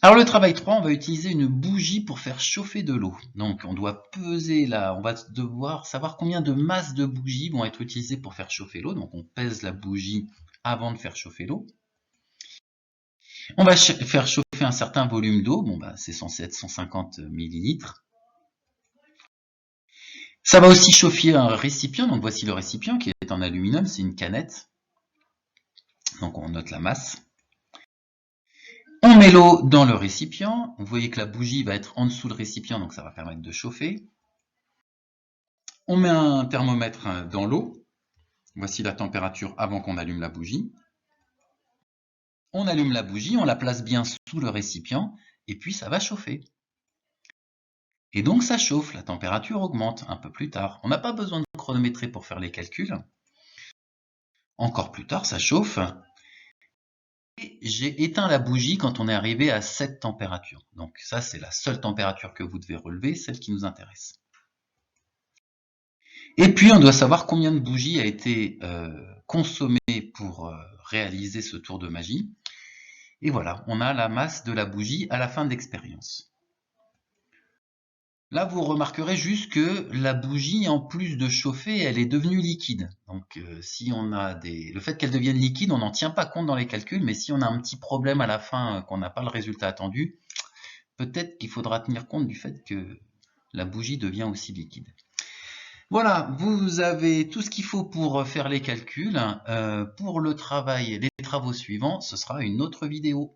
Alors le travail 3, on va utiliser une bougie pour faire chauffer de l'eau. Donc on doit peser là, on va devoir savoir combien de masses de bougies vont être utilisées pour faire chauffer l'eau. Donc on pèse la bougie avant de faire chauffer l'eau. On va faire chauffer un certain volume d'eau, bon bah c'est censé être 150 millilitres. Ça va aussi chauffer un récipient, donc voici le récipient qui est en aluminium, c'est une canette. Donc on note la masse. On met l'eau dans le récipient. Vous voyez que la bougie va être en dessous du récipient, donc ça va permettre de chauffer. On met un thermomètre dans l'eau. Voici la température avant qu'on allume la bougie. On allume la bougie, on la place bien sous le récipient, et puis ça va chauffer. Et donc ça chauffe, la température augmente un peu plus tard. On n'a pas besoin de chronométrer pour faire les calculs. Encore plus tard, ça chauffe. Et j'ai éteint la bougie quand on est arrivé à cette température. Donc ça, c'est la seule température que vous devez relever, celle qui nous intéresse. Et puis, on doit savoir combien de bougies a été consommé pour réaliser ce tour de magie. Et voilà, on a la masse de la bougie à la fin de l'expérience. Là, vous remarquerez juste que la bougie, en plus de chauffer, elle est devenue liquide. Donc, si on a le fait qu'elle devienne liquide, on n'en tient pas compte dans les calculs, mais si on a un petit problème à la fin, qu'on n'a pas le résultat attendu, peut-être qu'il faudra tenir compte du fait que la bougie devient aussi liquide. Voilà, vous avez tout ce qu'il faut pour faire les calculs. Pour le travail, les travaux suivants, ce sera une autre vidéo.